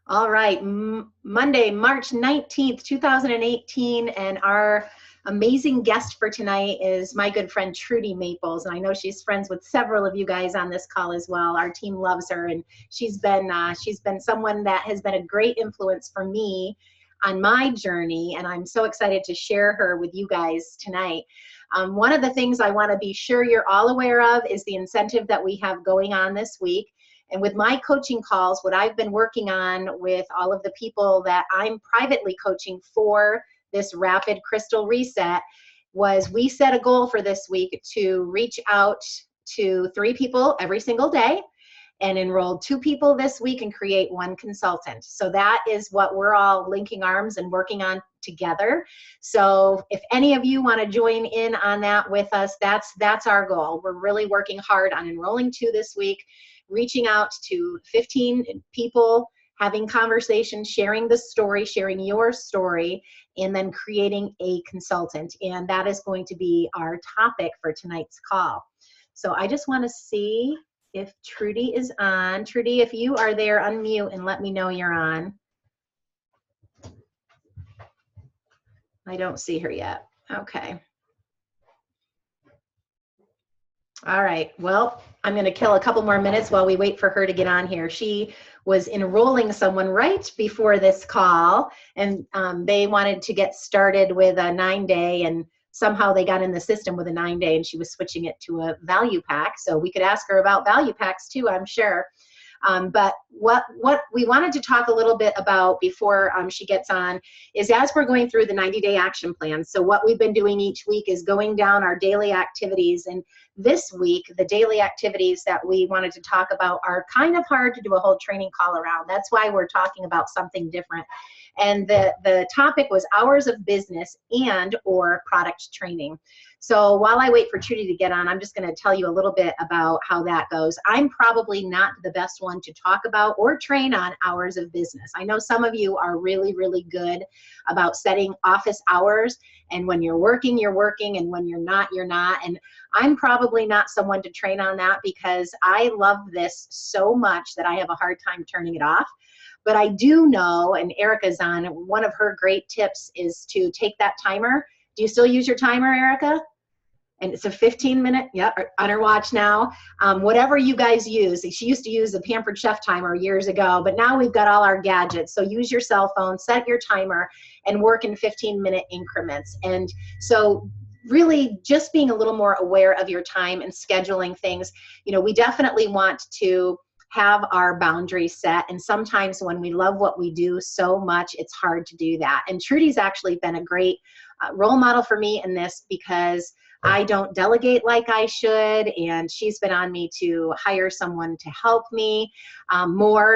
All right, Monday, March 19th, 2018, and our amazing guest for tonight is my good friend Trudy Maples, and I know she's friends with several of you guys on this call as well. Our team loves her, and she's been someone that has been a great influence for me on my journey, and I'm so excited to share her with you guys tonight. One of the things I want to be sure you're all aware of is the incentive that we have going on this week. And with my coaching calls, what I've been working on with all of the people that I'm privately coaching for this rapid crystal reset was we set a goal for this week to reach out to 3 people every single day and enroll 2 people this week and create 1 consultant. So that is what we're all linking arms and working on together. So if any of you want to join in on that with us, that's our goal. We're really working hard on enrolling 2 this week, reaching out to 15 people, having conversations, sharing the story, sharing your story, and then creating a consultant. And that is going to be our topic for tonight's call. So I just want to see if Trudy is on. Trudy, if you are there, unmute and let me know you're on. I don't see her yet. Okay. All right. Well, I'm going to kill a couple more minutes while we wait for her to get on here. She was enrolling someone right before this call, and they wanted to get started with a 9-day, and somehow they got in the system with a 9-day, and she was switching it to a value pack. So we could ask her about value packs too, I'm sure. But what we wanted to talk a little bit about before she gets on is as we're going through the 90-day action plan. So what we've been doing each week is going down our daily activities. And this week, the daily activities that we wanted to talk about are kind of hard to do a whole training call around. That's why we're talking about something different. And the topic was hours of business and or product training. So while I wait for Trudy to get on, I'm just going to tell you a little bit about how that goes. I'm probably not the best one to talk about or train on hours of business. I know some of you are really, really good about setting office hours, and when you're working, and when you're not, you're not. And I'm probably not someone to train on that because I love this so much that I have a hard time turning it off. But I do know, and Erica's on, one of her great tips is to take that timer. Do you still use your timer, Erica? And it's a 15-minute, yeah, on her watch now. Whatever you guys use. She used to use the Pampered Chef timer years ago, but now we've got all our gadgets. So use your cell phone, set your timer, and work in 15-minute increments. And so really just being a little more aware of your time and scheduling things. You know, we definitely want to have our boundaries set, and sometimes when we love what we do so much, it's hard to do that. And Trudy's actually been a great role model for me in this because I don't delegate like I should, and she's been on me to hire someone to help me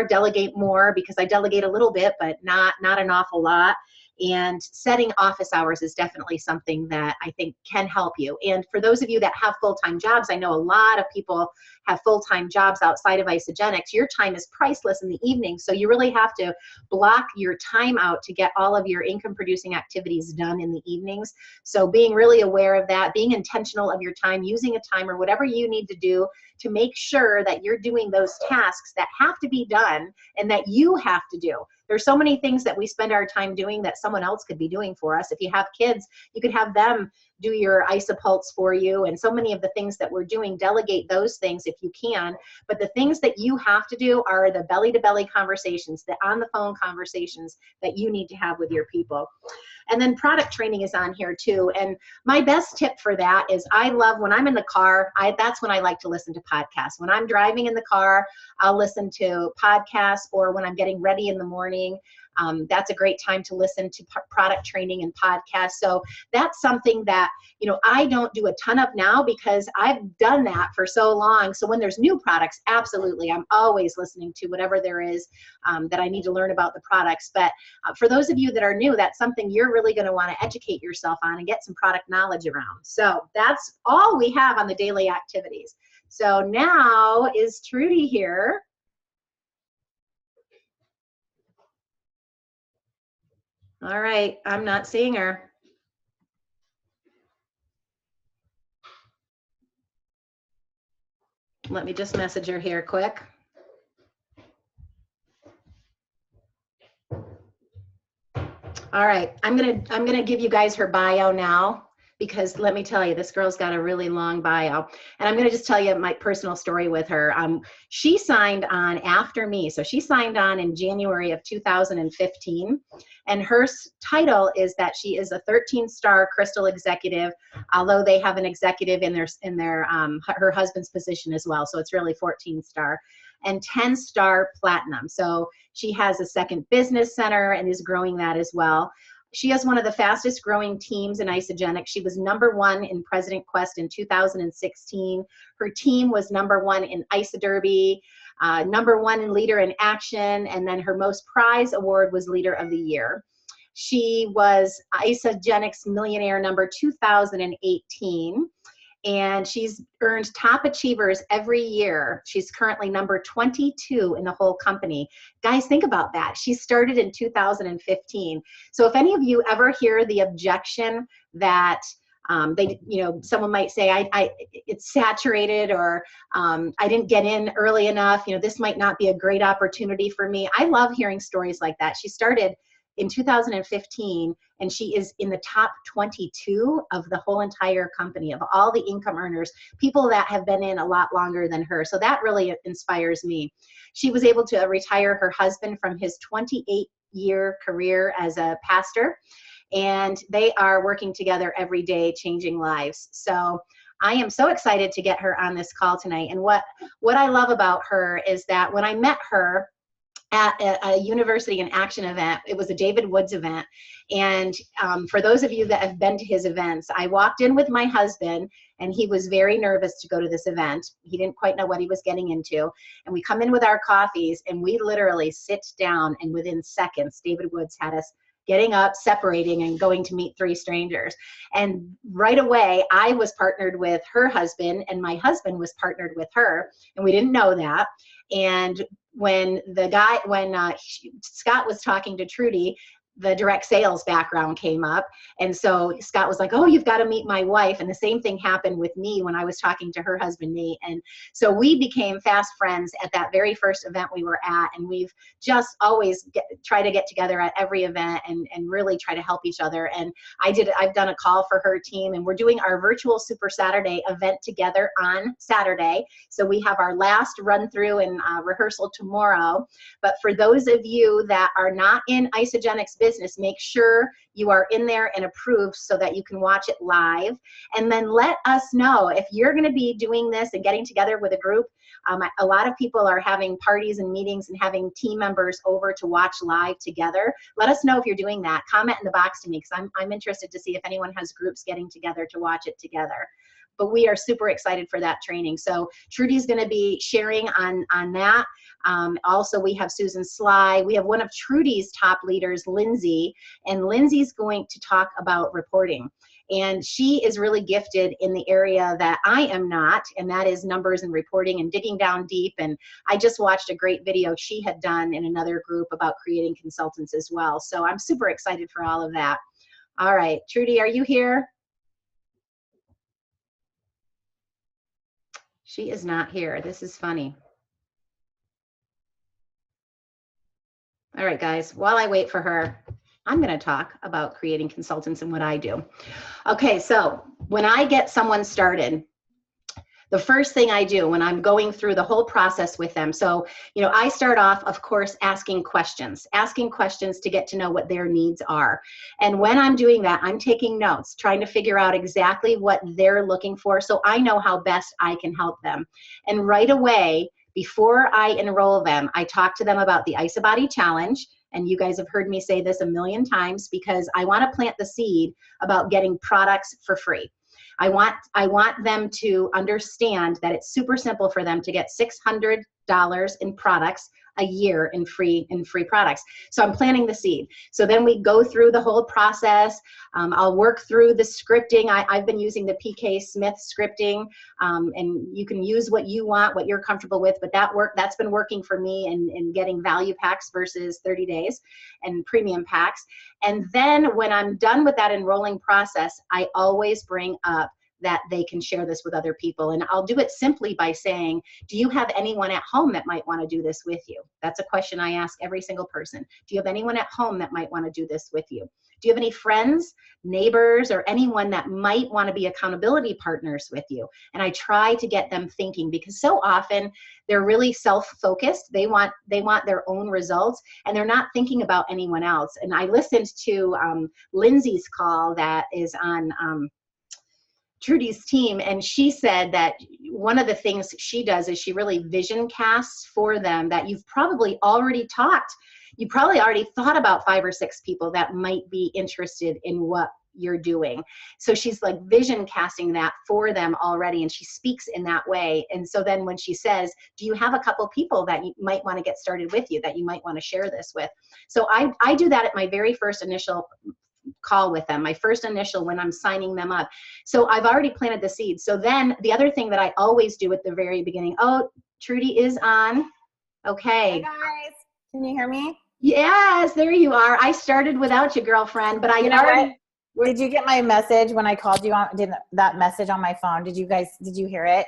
delegate more, because I delegate a little bit, but not an awful lot. And setting office hours is definitely something that I think can help you. And for those of you that have full-time jobs, I know a lot of people have full-time jobs outside of Isogenics. Your time is priceless in the evening, so you really have to block your time out to get all of your income-producing activities done in the evenings. So being really aware of that, being intentional of your time, using a timer, whatever you need to do to make sure that you're doing those tasks that have to be done and that you have to do. There's so many things that we spend our time doing that someone else could be doing for us. If you have kids, you could have them do your isopulse for you, and so many of the things that we're doing, delegate those things if you can. But the things that you have to do are the belly-to-belly conversations, the on-the-phone conversations that you need to have with your people. And then product training is on here too. And my best tip for that is I love when I'm in the car, that's when I like to listen to podcasts. When I'm driving in the car, I'll listen to podcasts, or when I'm getting ready in the morning, that's a great time to listen to product training and podcasts. So that's something that, you know, I don't do a ton of now because I've done that for so long. So when there's new products, absolutely, I'm always listening to whatever there is that I need to learn about the products. But for those of you that are new, that's something you're really going to want to educate yourself on and get some product knowledge around. So that's all we have on the daily activities. So now is Trudy here. All right, I'm not seeing her. Let me just message her here quick. All right, I'm gonna give you guys her bio now, because let me tell you, this girl's got a really long bio, and I'm gonna just tell you my personal story with her. She signed on after me, so she signed on in January of 2015, and her title is that she is a 13-star crystal executive, although they have an executive in their her husband's position as well, so it's really 14-star, and 10-star platinum. So she has a second business center and is growing that as well. She has one of the fastest growing teams in Isogenics. She was #1 in President Quest in 2016. Her team was #1 in Isoderby, #1 in Leader in Action, and then her most prize award was Leader of the Year. She was Isogenics Millionaire number 2018. And she's earned top achievers every year. She's currently number 22 in the whole company. Guys, think about that. She started in 2015. So if any of you ever hear the objection that someone might say, it's saturated, or I didn't get in early enough, this might not be a great opportunity for me. I love hearing stories like that. She started in 2015, and she is in the top 22 of the whole entire company, of all the income earners, people that have been in a lot longer than her. So that really inspires me. She was able to retire her husband from his 28-year career as a pastor, and they are working together every day, changing lives. So I am so excited to get her on this call tonight. And what I love about her is that when I met her at a University in Action event, it was a David Woods event. And for those of you that have been to his events, I walked in with my husband, and he was very nervous to go to this event. He didn't quite know what he was getting into. And we come in with our coffees, and we literally sit down, and within seconds, David Woods had us getting up, separating, and going to meet 3 strangers. And right away, I was partnered with her husband, and my husband was partnered with her, and we didn't know that. And when Scott was talking to Trudy, the direct sales background came up. And so Scott was like, oh, you've got to meet my wife. And the same thing happened with me when I was talking to her husband, Nate. And so we became fast friends at that very first event we were at. And we've just always try to get together at every event and really try to help each other. And I've done a call for her team, and we're doing our virtual Super Saturday event together on Saturday. So we have our last run through and rehearsal tomorrow. But for those of you that are not in Isogenics business, make sure you are in there and approved so that you can watch it live. And then let us know if you're going to be doing this and getting together with a group. A lot of people are having parties and meetings and having team members over to watch live together. Let us know if you're doing that. Comment in the box to me, because I'm interested to see if anyone has groups getting together to watch it together. But we are super excited for that training. So Trudy's going to be sharing on that. Also, we have Susan Sly. We have one of Trudy's top leaders, Lindsay, and Lindsay's going to talk about reporting. And she is really gifted in the area that I am not, and that is numbers and reporting and digging down deep. And I just watched a great video she had done in another group about creating consultants as well. So I'm super excited for all of that. All right, Trudy, are you here? She is not here. This is funny. All right, guys, while I wait for her, I'm going to talk about creating consultants and what I do. Okay, so when I get someone started, the first thing I do when I'm going through the whole process with them, so, I start off, of course, asking questions to get to know what their needs are. And when I'm doing that, I'm taking notes, trying to figure out exactly what they're looking for so I know how best I can help them. And right away, before I enroll them, I talk to them about the IsoBody Challenge. And you guys have heard me say this a million times, because I want to plant the seed about getting products for free. I want them to understand that it's super simple for them to get $600 in products a year in free products. So I'm planting the seed. So then we go through the whole process. I'll work through the scripting. I've been using the PK Smith scripting, and you can use what you want, what you're comfortable with, but that's been working for me in getting value packs versus 30 days and premium packs. And then when I'm done with that enrolling process, I always bring up that they can share this with other people. And I'll do it simply by saying, do you have anyone at home that might want to do this with you? That's a question I ask every single person. Do you have anyone at home that might want to do this with you? Do you have any friends, neighbors, or anyone that might want to be accountability partners with you? And I try to get them thinking, because so often they're really self-focused. They want their own results, and they're not thinking about anyone else. And I listened to Lindsay's call that is on Trudy's team, and she said that one of the things she does is she really vision casts for them, that you've probably already talked. You probably already thought about 5 or 6 people that might be interested in what you're doing. So she's like vision casting that for them already, and she speaks in that way. And so then when she says, do you have a couple people that you might want to get started with you, that you might want to share this with? So I do that at my very first initial call with them, my first initial, when I'm signing them up. So I've already planted the seeds. So then the other thing that I always do at the very beginning, oh, Trudy is on. Okay. Hey guys, can you hear me? Yes, there you are. I started without you, girlfriend, but I already. Did you get my message when I called you on, did that message on my phone? Did you hear it?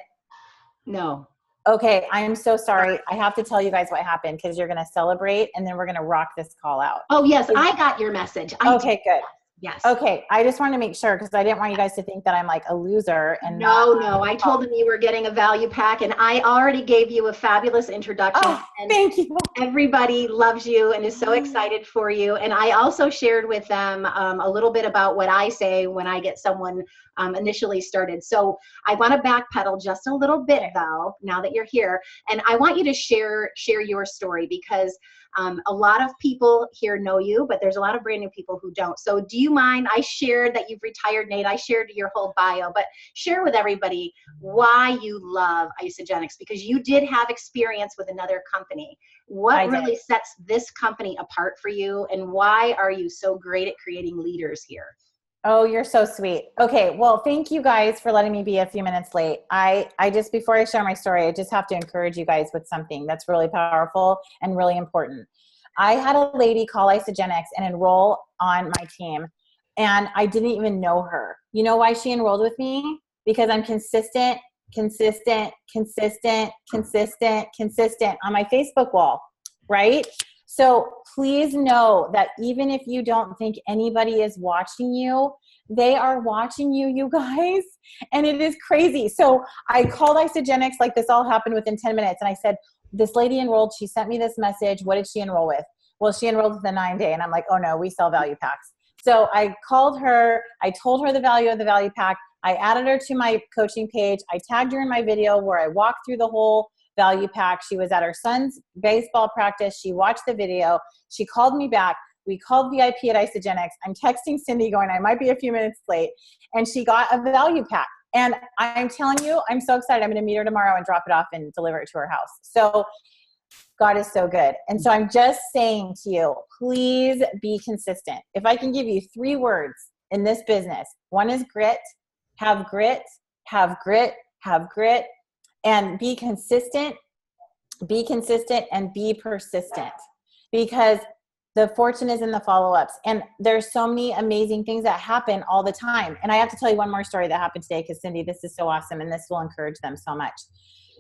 No. Okay. I'm so sorry. I have to tell you guys what happened, because you're going to celebrate and then we're going to rock this call out. Oh yes, I got your message. Okay, good. Yes. Okay. I just wanted to make sure, because I didn't want you guys to think that I'm like a loser. And no, I told them you were getting a value pack, and I already gave you a fabulous introduction. Oh, and thank you. Everybody loves you and is so excited for you. And I also shared with them a little bit about what I say when I get someone initially started. So I want to backpedal just a little bit though, now that you're here. And I want you to share your story, because a lot of people here know you, but there's a lot of brand new people who don't. So do you mind? I shared that you've retired, Nate. I shared your whole bio, but share with everybody why you love Isogenics, because you did have experience with another company. What really sets this company apart for you, and why are you so great at creating leaders here? Oh, you're so sweet. Okay. Well, thank you guys for letting me be a few minutes late. I just, before I share my story, I just have to encourage you guys with something that's really powerful and really important. I had a lady call Isogenics and enroll on my team, and I didn't even know her. You know why she enrolled with me? Because I'm consistent on my Facebook wall, right? So please know that even if you don't think anybody is watching you, they are watching you, you guys. And it is crazy. So I called Isogenics, like this all happened within 10 minutes. And I said, this lady enrolled, she sent me this message. What did she enroll with? Well, she enrolled with the 9-day. And I'm like, oh no, we sell value packs. So I called her, I told her the value of the value pack. I added her to my coaching page. I tagged her in my video where I walked through the whole value pack. She was at her son's baseball practice. She watched the video. She called me back. We called VIP at Isogenics. I'm texting Cindy going, I might be a few minutes late. And she got a value pack. And I'm telling you, I'm so excited. I'm going to meet her tomorrow and drop it off and deliver it to her house. So God is so good. And so I'm just saying to you, please be consistent. If I can give you 3 words in this business, one is grit, have grit, have grit, have grit, and be consistent, and be persistent, because the fortune is in the follow-ups. And there's so many amazing things that happen all the time. And I have to tell you one more story that happened today, because Cindy, this is so awesome, and this will encourage them so much.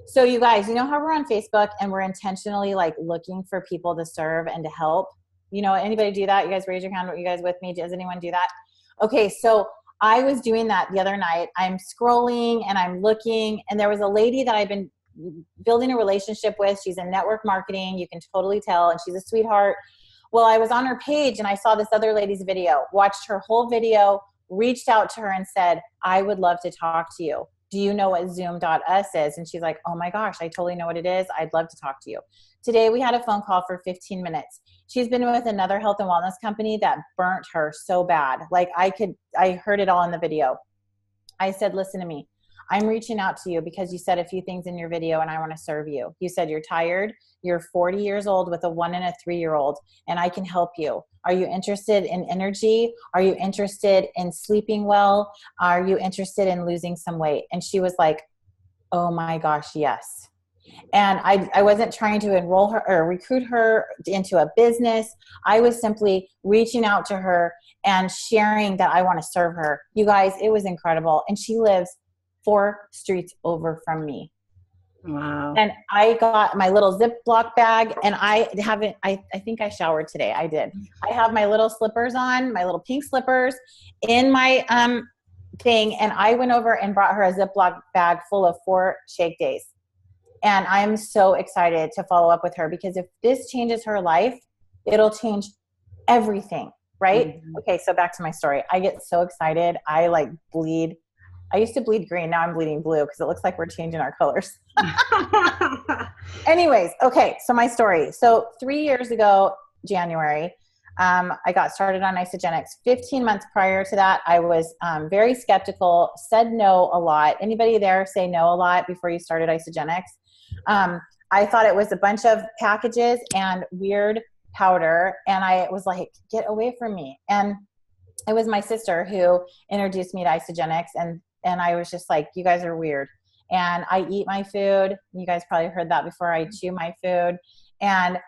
So you guys, you know how we're on Facebook and we're intentionally like looking for people to serve and to help? You know, anybody do that? You guys raise your hand. Are you guys with me? Does anyone do that? Okay. So I was doing that the other night. I'm scrolling and I'm looking, and there was a lady that I've been building a relationship with. She's in network marketing. You can totally tell. And she's a sweetheart. Well, I was on her page and I saw this other lady's video, watched her whole video, reached out to her and said, I would love to talk to you. Do you know what Zoom.us is? And she's like, oh my gosh, I totally know what it is. I'd love to talk to you. Today we had a phone call for 15 minutes. She's been with another health and wellness company that burnt her so bad. Like I heard it all in the video. I said, listen to me. I'm reaching out to you because you said a few things in your video and I want to serve you. You said you're tired. You're 40 years old with a 1 and a 3-year-old, and I can help you. Are you interested in energy? Are you interested in sleeping well? Are you interested in losing some weight? And she was like, oh my gosh, yes. And I wasn't trying to enroll her or recruit her into a business. I was simply reaching out to her and sharing that I want to serve her. You guys, it was incredible. And she lives 4 streets over from me. Wow. And I got my little Ziploc bag, and I think I showered today. I did. I have my little slippers on, my little pink slippers in my thing. And I went over and brought her a Ziploc bag full of 4 shake days. And I'm so excited to follow up with her, because if this changes her life, it'll change everything, right? Mm-hmm. Okay, so back to my story. I get so excited. I like bleed. I used to bleed green. Now I'm bleeding blue because it looks like we're changing our colors. Anyways, okay, so my story. So 3 years ago, January, I got started on Isogenics. 15 months prior to that, I was very skeptical, said no a lot. Anybody there say no a lot before you started Isogenics? I thought it was a bunch of packages and weird powder, and I was like, get away from me. And it was my sister who introduced me to Isogenics, and I was just like, you guys are weird. And I eat my food. You guys probably heard that before. I chew my food. And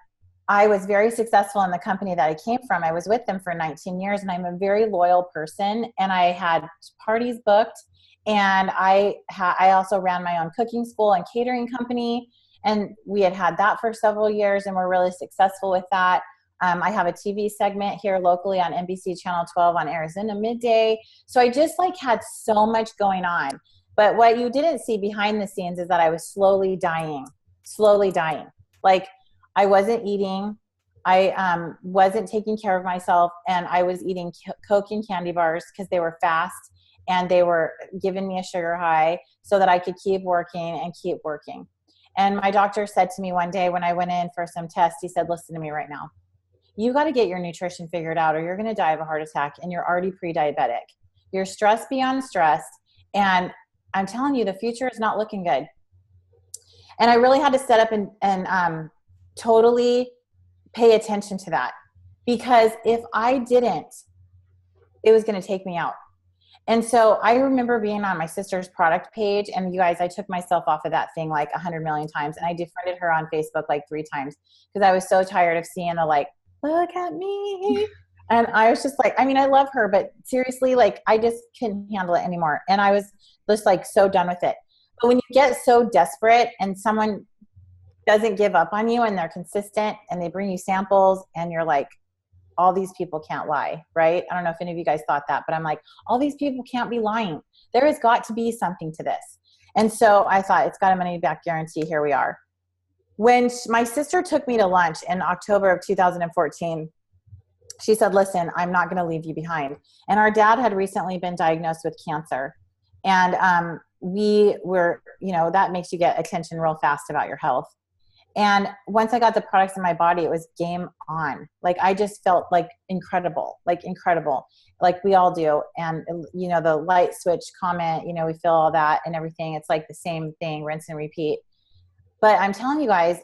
I was very successful in the company that I came from. I was with them for 19 years, and I'm a very loyal person. And I had parties booked. And I also ran my own cooking school and catering company. And we had that for several years, and we're really successful with that. I have a TV segment here locally on NBC Channel 12 on Arizona Midday. So I just like had so much going on. But what you didn't see behind the scenes is that I was slowly dying. Like I wasn't eating. I wasn't taking care of myself, and I was eating Coke and candy bars because they were fast and they were giving me a sugar high so that I could keep working and keep working. And my doctor said to me one day when I went in for some tests, he said, listen to me right now. You got to get your nutrition figured out, or you're going to die of a heart attack, and you're already pre-diabetic. You're stressed beyond stress, and I'm telling you, the future is not looking good. And I really had to set up and totally pay attention to that, because if I didn't, it was going to take me out. And so I remember being on my sister's product page, and you guys, I took myself off of that thing like 100 million times, and I defriended her on Facebook like 3 times because I was so tired of seeing the like, look at me. And I was just like, I mean, I love her, but seriously, like I just couldn't handle it anymore. And I was just like so done with it. But when you get so desperate and someone doesn't give up on you and they're consistent and they bring you samples, and you're like, all these people can't lie, right? I don't know if any of you guys thought that, but I'm like, all these people can't be lying. There has got to be something to this. And so I thought, it's got a money back guarantee. Here we are. When my sister took me to lunch in October of 2014, she said, listen, I'm not going to leave you behind. And our dad had recently been diagnosed with cancer. And we were, that makes you get attention real fast about your health. And once I got the products in my body, it was game on. Like I just felt like incredible, like we all do. And, the light switch comment, we feel all that and everything. It's like the same thing, rinse and repeat. But I'm telling you guys,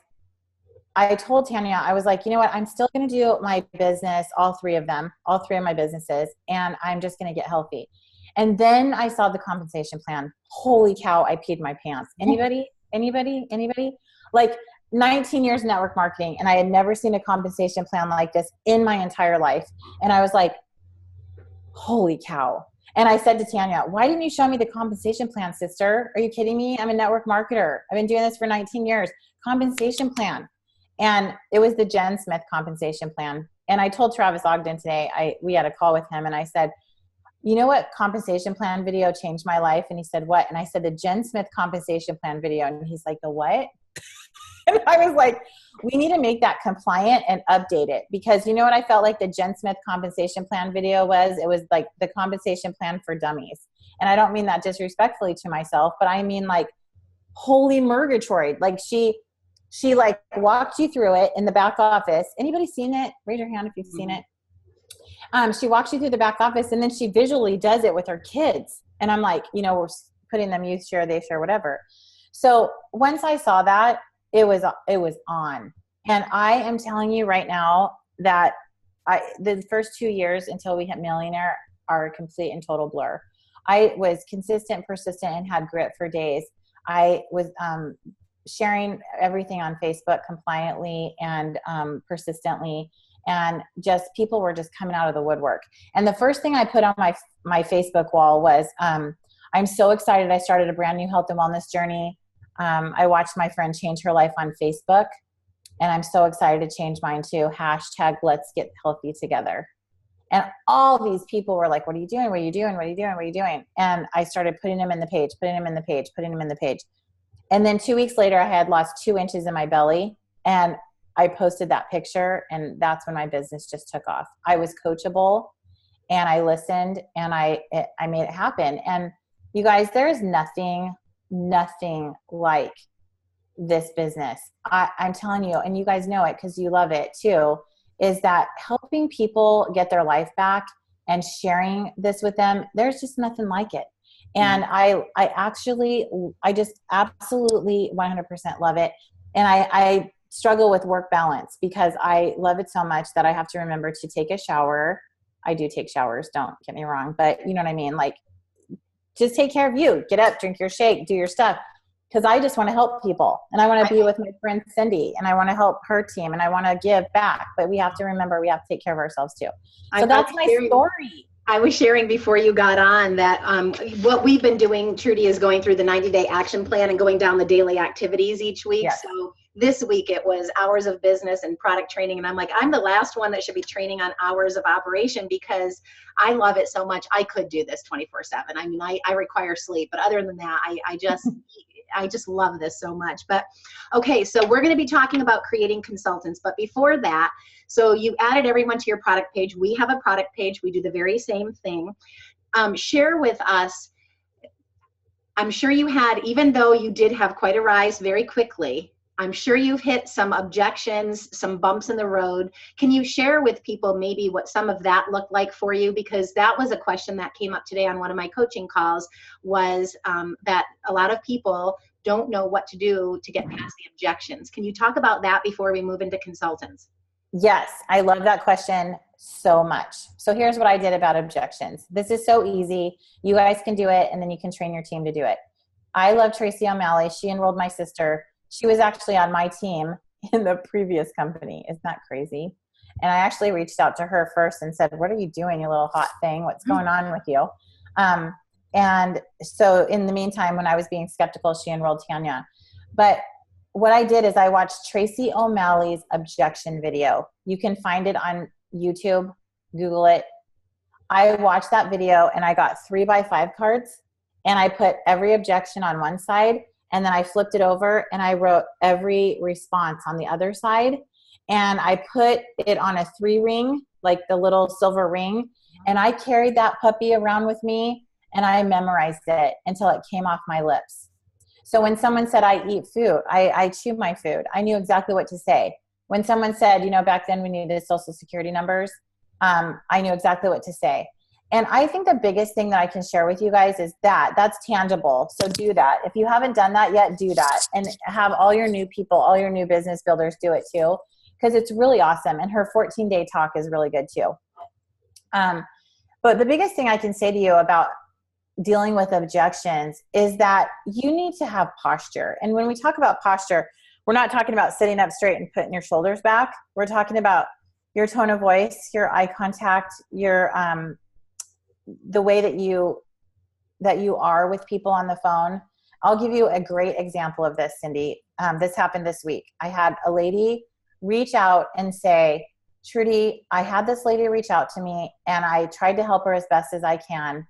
I told Tanya, I was like, you know what? I'm still going to do my business, all 3 of my businesses, and I'm just going to get healthy. And then I saw the compensation plan. Holy cow, I peed my pants. Anybody? Like 19 years network marketing, and I had never seen a compensation plan like this in my entire life. And I was like, holy cow. And I said to Tanya, why didn't you show me the compensation plan, sister? Are you kidding me? I'm a network marketer. I've been doing this for 19 years. Compensation plan. And it was the Jen Smith compensation plan. And I told Travis Ogden today, we had a call with him, and I said, you know what compensation plan video changed my life? And he said, what? And I said, the Jen Smith compensation plan video. And he's like, the what? And I was like, we need to make that compliant and update it, because you know what I felt like the Jen Smith compensation plan video was? It was like the compensation plan for dummies. And I don't mean that disrespectfully to myself, but I mean like, holy murgatory. Like she like walked you through it in the back office. Anybody seen it? Raise your hand if you've seen it. She walks you through the back office, and then she visually does it with her kids. And I'm like, we're putting them, you share, they share, whatever. So once I saw that, it was on. And I am telling you right now that the first 2 years until we hit millionaire are a complete and total blur. I was consistent, persistent, and had grit for days. I was sharing everything on Facebook compliantly and persistently. And just people were just coming out of the woodwork. And the first thing I put on my Facebook wall was, I'm so excited. I started a brand new health and wellness journey. I watched my friend change her life on Facebook, and I'm so excited to change mine too. Hashtag let's get healthy together. And all these people were like, what are you doing? What are you doing? What are you doing? What are you doing? And I started putting them in the page, putting them in the page, putting them in the page. And then 2 weeks later, I had lost 2 inches in my belly, and I posted that picture, and that's when my business just took off. I was coachable, and I listened, and I made it happen. And you guys, there is nothing like this business. I'm telling you, and you guys know it because you love it too, is that helping people get their life back and sharing this with them, there's just nothing like it. And I just absolutely 100% love it. And I struggle with work balance because I love it so much that I have to remember to take a shower. I do take showers, don't get me wrong, but you know what I mean? Like, just take care of you. Get up, drink your shake, do your stuff. Because I just want to help people. And I want to be with my friend Cindy, and I want to help her team, and I want to give back. But we have to remember we have to take care of ourselves too. So that's my story. I was sharing before you got on that what we've been doing, Trudy, is going through the 90-day action plan and going down the daily activities each week. Yes. So this week it was hours of business and product training. And I'm like, I'm the last one that should be training on hours of operation because I love it so much. I could do this 24/7. I mean, I require sleep, but other than that, I just love this so much. But okay, so we're going to be talking about creating consultants. But before that, so you added everyone to your product page. We have a product page. We do the very same thing. Share with us, I'm sure you had, even though you did have quite a rise very quickly, I'm sure you've hit some objections, some bumps in the road. Can you share with people maybe what some of that looked like for you? Because that was a question that came up today on one of my coaching calls, was that a lot of people don't know what to do to get past the objections. Can you talk about that before we move into consultants? Yes, I love that question so much. So here's what I did about objections. This is so easy. You guys can do it, and then you can train your team to do it. I love Tracy O'Malley. She enrolled my sister. She was actually on my team in the previous company. Isn't that crazy? And I actually reached out to her first and said, what are you doing, you little hot thing? What's going on with you? And so in the meantime, when I was being skeptical, she enrolled Tanya. But what I did is I watched Tracy O'Malley's objection video. You can find it on YouTube. Google it. I watched that video, and I got 3x5 cards, and I put every objection on one side, and then I flipped it over and I wrote every response on the other side. And I put it on a 3-ring, like the little silver ring. And I carried that puppy around with me, and I memorized it until it came off my lips. So when someone said I eat food, I chew my food, I knew exactly what to say. When someone said, you know, back then we needed social security numbers, I knew exactly what to say. And I think the biggest thing that I can share with you guys is that's tangible. So do that. If you haven't done that yet, do that. And have all your new people, all your new business builders do it too, because it's really awesome. And her 14-day talk is really good too. But the biggest thing I can say to you about dealing with objections is that you need to have posture. And when we talk about posture, we're not talking about sitting up straight and putting your shoulders back. We're talking about your tone of voice, your eye contact, your the way that you are with people on the phone. I'll give you a great example of this, Cindy. This happened this week. I had a lady reach out and say, Trudy, I had this lady reach out to me, and I tried to help her as best as I can.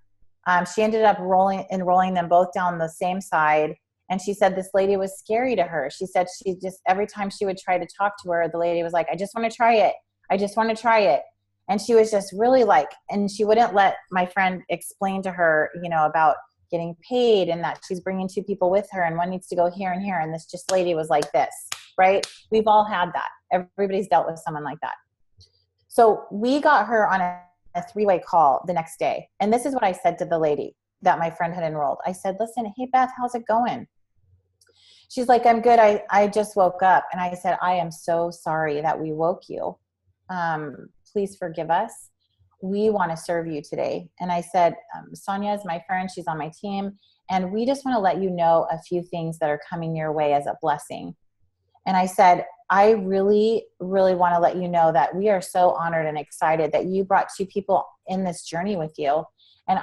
She ended up enrolling them both down the same side. And she said this lady was scary to her. She said she just, every time she would try to talk to her, the lady was like, I just want to try it. I just want to try it. And she was just really like, and she wouldn't let my friend explain to her, you know, about getting paid and that she's bringing 2 people with her and one needs to go here and here. And this just lady was like this, right? We've all had that. Everybody's dealt with someone like that. So we got her on a 3-way call the next day. And this is what I said to the lady that my friend had enrolled. I said, listen, hey, Beth, how's it going? She's like, I'm good. I just woke up. And I said, I am so sorry that we woke you. Please forgive us. We want to serve you today. And I said, Sonia is my friend. She's on my team. And we just want to let you know a few things that are coming your way as a blessing. And I said, I really, really want to let you know that we are so honored and excited that you brought 2 people in this journey with you. And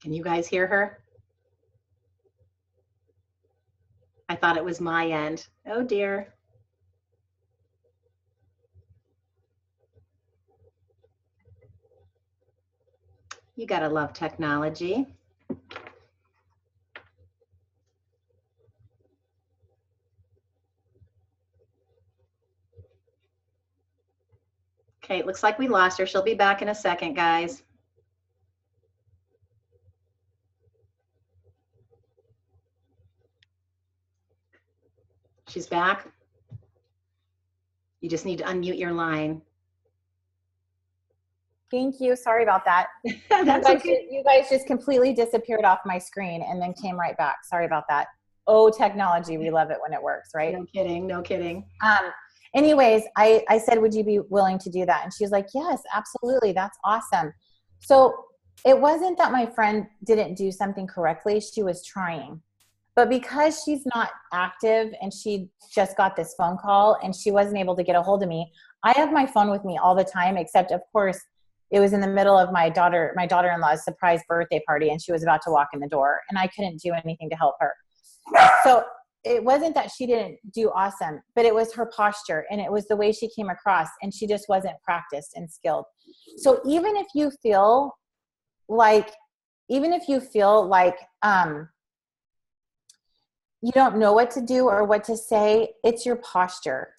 Can you guys hear her? I thought it was my end. Oh dear. You gotta love technology. Okay, it looks like we lost her. She'll be back in a second, guys. She's back. You just need to unmute your line. thank you. Sorry about that. That's okay. You guys just completely disappeared off my screen and then came right back. Sorry about that. Oh, technology. We love it when it works, right? No kidding, no kidding. Anyways, I said, would you be willing to do that? And she was like, yes, absolutely. That's awesome. So it wasn't that my friend didn't do something correctly. She was trying. But because she's not active and she just got this phone call and she wasn't able to get a hold of me, I have my phone with me all the time, except of course it was in the middle of my daughter-in-law's surprise birthday party and she was about to walk in the door and I couldn't do anything to help her. So it wasn't that she didn't do awesome, but it was her posture and it was the way she came across and she just wasn't practiced and skilled. So even if you feel like you don't know what to do or what to say, it's your posture.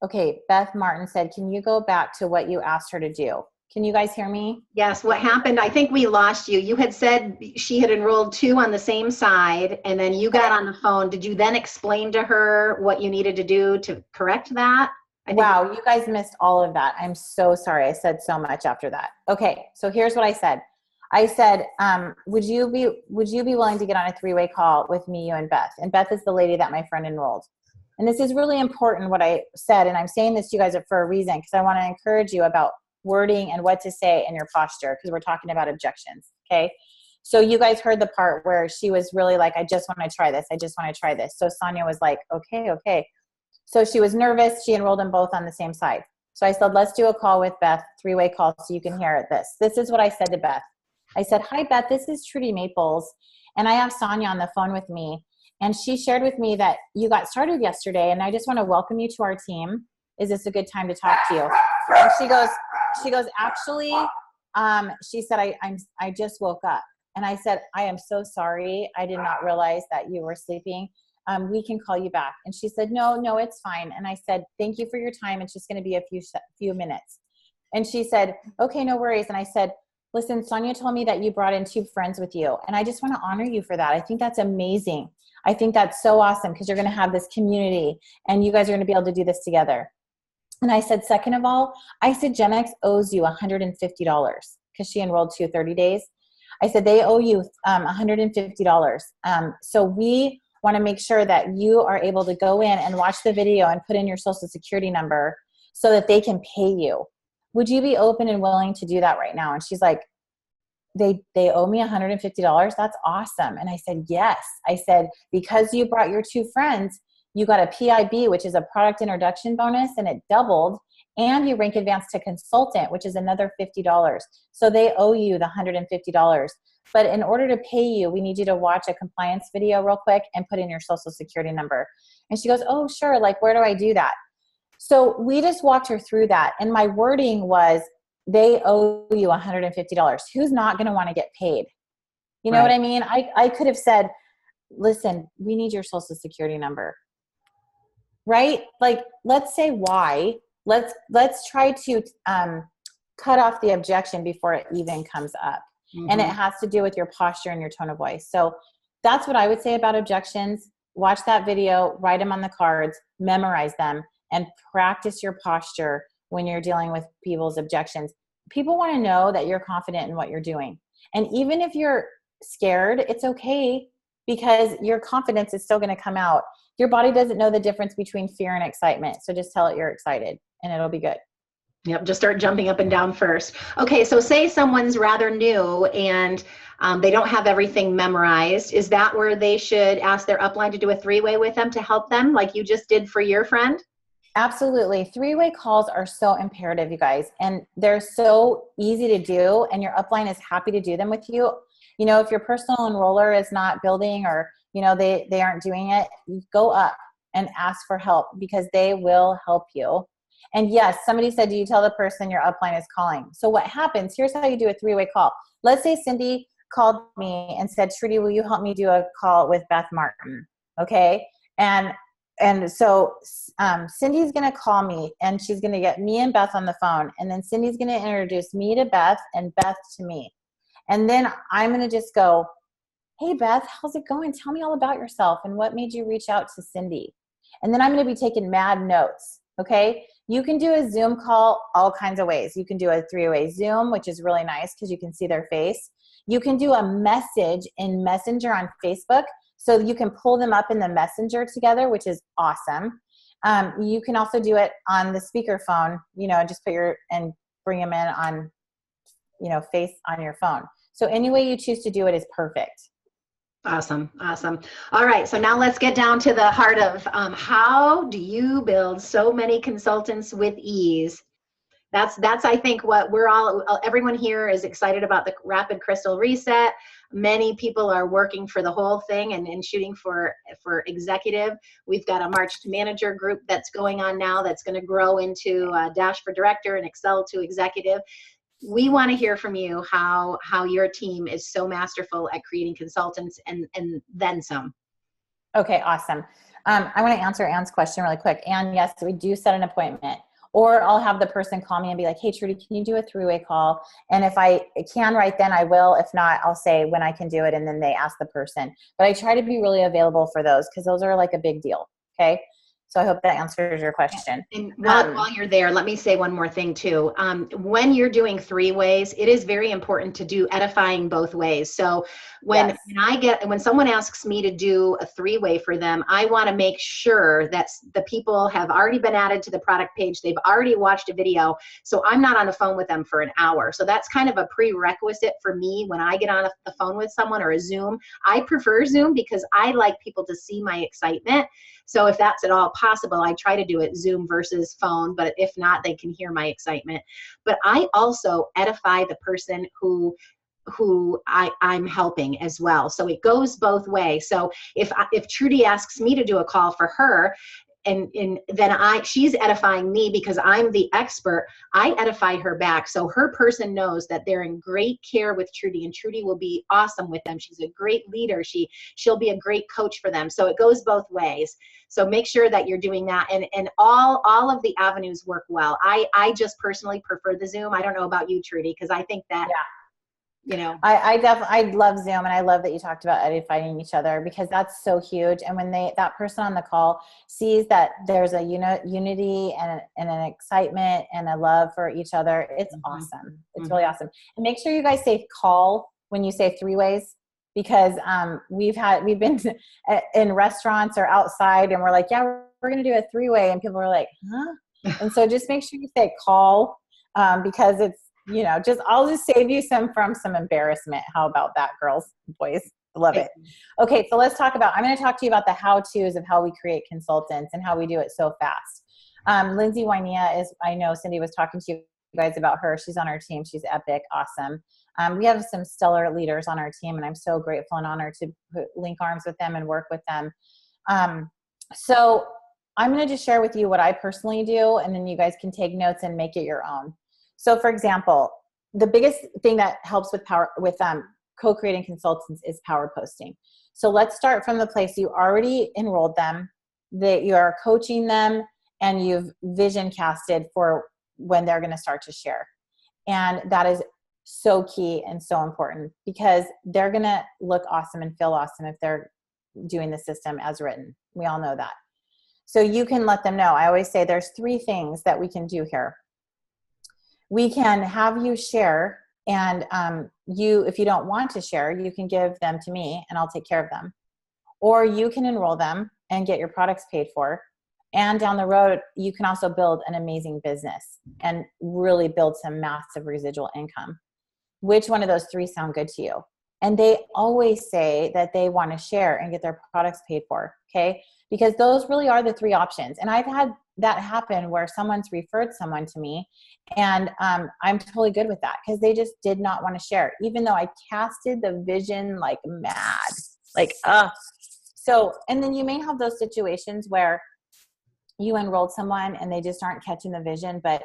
Okay, Beth Martin said, can you go back to what you asked her to do? Can you guys hear me? Yes, what happened, I think we lost you. You had said she had enrolled 2 on the same side, and then you got on the phone. Did you then explain to her what you needed to do to correct that? Wow, you guys missed all of that. I'm so sorry. I said so much after that. Okay, so here's what I said. I said, would you be willing to get on a 3-way call with me, you, and Beth? And Beth is the lady that my friend enrolled. And this is really important what I said, and I'm saying this to you guys for a reason, because I want to encourage you about wording and what to say in your posture, because we're talking about objections, okay? So you guys heard the part where she was really like, I just want to try this. I just want to try this. So Sonia was like, okay. So she was nervous. She enrolled them both on the same side. So I said, let's do a call with Beth, 3-way call, so you can hear this. This is what I said to Beth. I said, hi, Beth, this is Trudy Maples, and I have Sonia on the phone with me. And she shared with me that you got started yesterday, and I just want to welcome you to our team. Is this a good time to talk to you? And she goes, actually, she said, I just woke up. And I said, I am so sorry. I did not realize that you were sleeping. We can call you back. And she said, no, it's fine. And I said, thank you for your time. It's just going to be a few minutes. And she said, okay, no worries. And I said, listen, Sonia told me that you brought in 2 friends with you. And I just want to honor you for that. I think that's amazing. I think that's so awesome because you're going to have this community and you guys are going to be able to do this together. And I said, second of all, I said, Gen X owes you $150 because she enrolled 30 days. I said, they owe you $150. So we want to make sure that you are able to go in and watch the video and put in your social security number so that they can pay you. Would you be open and willing to do that right now? And she's like, they owe me $150. That's awesome. And I said, yes. I said, because you brought your 2 friends, you got a PIB, which is a product introduction bonus, and it doubled. And you rank advanced to consultant, which is another $50. So they owe you the $150. But in order to pay you, we need you to watch a compliance video real quick and put in your social security number. And she goes, oh, sure. Like, where do I do that? So we just walked her through that. And my wording was, they owe you $150. Who's not going to want to get paid? You know what I mean? I could have said, listen, we need your social security number. Right? Like, let's say why. Let's try to cut off the objection before it even comes up. Mm-hmm. And it has to do with your posture and your tone of voice. So that's what I would say about objections. Watch that video, write them on the cards, memorize them, and practice your posture when you're dealing with people's objections. People want to know that you're confident in what you're doing. And even if you're scared, it's okay because your confidence is still going to come out. Your body doesn't know the difference between fear and excitement. So just tell it you're excited. and it'll be good. Yep, just start jumping up and down first. Okay, so say someone's rather new and they don't have everything memorized. Is that where they should ask their upline to do a three-way with them to help them, like you just did for your friend? Absolutely. Three-way calls are so imperative, you guys, and they're so easy to do, and your upline is happy to do them with you. You know, if your personal enroller is not building, or, you know, they aren't doing it, go up and ask for help, because they will help you. And yes, somebody said, do you tell the person your upline is calling? So what happens, here's how you do a three-way call. Let's say Cindy called me and said, Trudy, will you help me do a call with Beth Martin? Okay. And so Cindy's going to call me, and she's going to get me and Beth on the phone. And then Cindy's going to introduce me to Beth and Beth to me. And then I'm going to just go, hey, Beth, how's it going? Tell me all about yourself and what made you reach out to Cindy. And then I'm going to be taking mad notes. Okay. You can do a Zoom call all kinds of ways. You can do a three-way Zoom, which is really nice because you can see their face. You can do a message in Messenger on Facebook, so you can pull them up in the Messenger together, which is awesome. You can also do it on the speakerphone, you know, just and bring them in on, you know, face on your phone. So any way you choose to do it is perfect. Awesome. Awesome. All right. So now let's get down to the heart of how do you build so many consultants with ease? That's I think what everyone here is excited about, the rapid crystal reset. Many people are working for the whole thing and shooting for executive. We've got a March to Manager group that's going on now that's going to grow into Dash for Director and Excel to Executive. We want to hear from you how your team is so masterful at creating consultants and then some. Okay, awesome. I want to answer Anne's question really quick. Anne, yes, we do set an appointment. Or I'll have the person call me and be like, hey, Trudy, can you do a three-way call? And if I can right then, I will. If not, I'll say when I can do it, and then they ask the person. But I try to be really available for those, because those are like a big deal, okay? So I hope that answers your question. And while you're there, let me say one more thing too. When you're doing three ways, it is very important to do edifying both ways. So when someone asks me to do a three-way for them, I want to make sure that the people have already been added to the product page. They've already watched a video. So I'm not on the phone with them for an hour. So that's kind of a prerequisite for me when I get on the phone with someone, or a Zoom. I prefer Zoom because I like people to see my excitement. So if that's at all possible, I try to do it Zoom versus phone, but if not, they can hear my excitement. But I also edify the person who I'm helping as well. So it goes both ways. So if Trudy asks me to do a call for her, and then she's edifying me because I'm the expert, I edify her back. So her person knows that they're in great care with Trudy, and Trudy will be awesome with them. She's a great leader. She'll be a great coach for them. So it goes both ways. So make sure that you're doing that. And all of the avenues work well. I just personally prefer the Zoom. I don't know about you, Trudy, because I think that, you know, I love Zoom, and I love that you talked about edifying each other, because that's so huge. And when that person on the call sees that there's a unity and an excitement and a love for each other, it's awesome. It's really awesome. And make sure you guys say call when you say three ways, because we've been in restaurants or outside, and we're like, yeah, we're going to do a three-way, and people are like, huh? And so just make sure you say call, because it's, you know, I'll just save you from some embarrassment. How about that, girls, boys? Love it. Okay, so I'm going to talk to you about the how-tos of how we create consultants and how we do it so fast. Lindsay Wynea I know Cindy was talking to you guys about her. She's on our team. She's epic, awesome. We have some stellar leaders on our team, and I'm so grateful and honored to link arms with them and work with them. So I'm going to just share with you what I personally do, and then you guys can take notes and make it your own. So for example, the biggest thing that helps with co-creating consultants is power posting. So let's start from the place you already enrolled them, that you are coaching them, and you've vision casted for when they're going to start to share. And that is so key and so important, because they're going to look awesome and feel awesome if they're doing the system as written. We all know that. So you can let them know. I always say there's 3 things that we can do here. We can have you share, and if you don't want to share, you can give them to me and I'll take care of them. Or you can enroll them and get your products paid for, And down the road, you can also build an amazing business and really build some massive residual income. Which one of those three sound good to you? And they always say that they want to share and get their products paid for. Okay. Because those really are the three options. And I've had that happen where someone's referred someone to me, and I'm totally good with that because they just did not want to share, even though I casted the vision like mad, like, So, and then you may have those situations where you enrolled someone and they just aren't catching the vision, but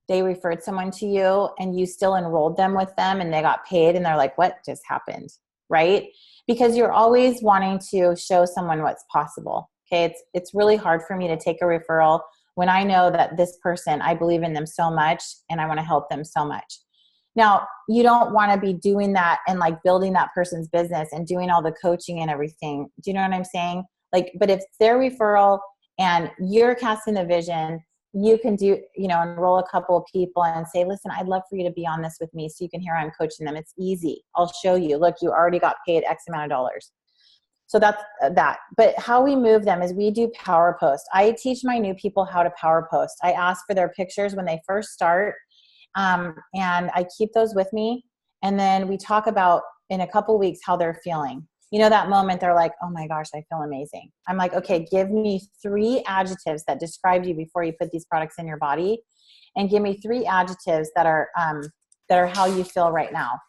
they referred someone to you and you still enrolled them with them and they got paid and they're like, what just happened? Right? Because you're always wanting to show someone what's possible. Okay. It's really hard for me to take a referral when I know that this person, I believe in them so much and I want to help them so much. Now, you don't want to be doing that and like building that person's business and doing all the coaching and everything. Do you know what I'm saying? Like, but if their referral and you're casting the vision, you can do, enroll a couple of people and say, listen, I'd love for you to be on this with me so you can hear I'm coaching them. It's easy. I'll show you. Look, you already got paid X amount of dollars. So that's that. But how we move them is we do power post. I teach my new people how to power post. I ask for their pictures when they first start. And I keep those with me. And then we talk about in a couple weeks how they're feeling. That moment they're like, oh my gosh, I feel amazing. I'm like, okay, give me 3 adjectives that describe you before you put these products in your body. And give me 3 adjectives that are how you feel right now.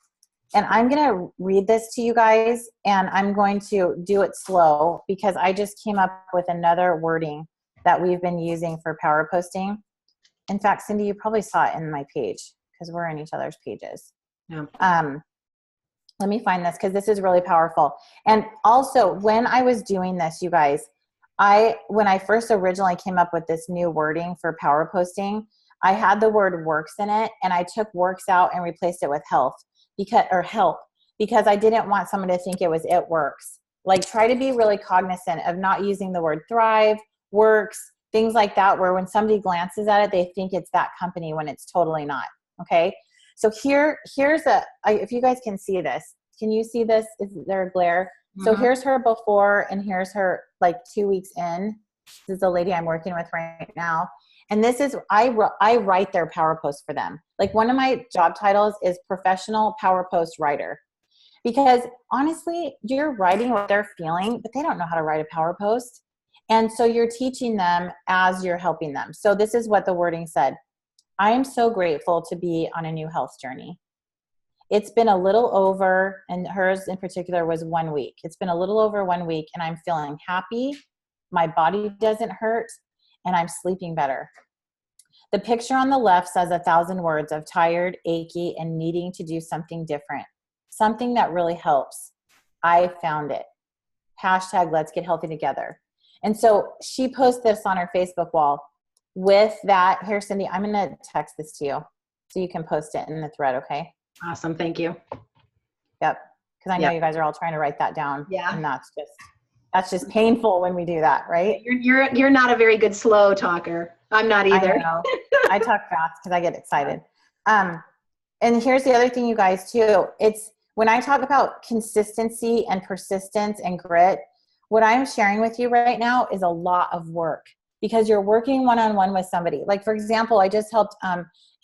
And I'm going to read this to you guys, and I'm going to do it slow because I just came up with another wording that we've been using for power posting. In fact, Cindy, you probably saw it in my page because we're in each other's pages. Yeah. Let me find this because this is really powerful. And also, when I was doing this, you guys, when I first originally came up with this new wording for power posting, I had the word works in it, and I took works out and replaced it with help because I didn't want someone to think it works. Like, try to be really cognizant of not using the word thrive, works, things like that, where when somebody glances at it, they think it's that company when it's totally not. Okay. So here's if you guys can see this, can you see this? Is there a glare? Mm-hmm. So here's her before and here's her like 2 weeks in. This is the lady I'm working with right now. And this is, I write their power post for them. Like, one of my job titles is professional power post writer, because honestly, you're writing what they're feeling, but they don't know how to write a power post. And so you're teaching them as you're helping them. So this is what the wording said. I am so grateful to be on a new health journey. It's been a little over, and hers in particular was 1 week. It's been a little over 1 week, and I'm feeling happy. My body doesn't hurt, and I'm sleeping better. The picture on the left says 1,000 words of tired, achy, and needing to do something different. Something that really helps. I found it. Hashtag let's get healthy together. And so she posts this on her Facebook wall with that. Here, Cindy, I'm going to text this to you so you can post it in the thread. Okay. Awesome. Thank you. Yep. Cause I know you guys are all trying to write that down. Yeah. And that's just painful when we do that. Right. You're not a very good slow talker. I'm not either. I know. I talk fast cause I get excited. And here's the other thing, you guys, too. It's when I talk about consistency and persistence and grit, what I'm sharing with you right now is a lot of work, because you're working one-on-one with somebody. Like, for example, I just helped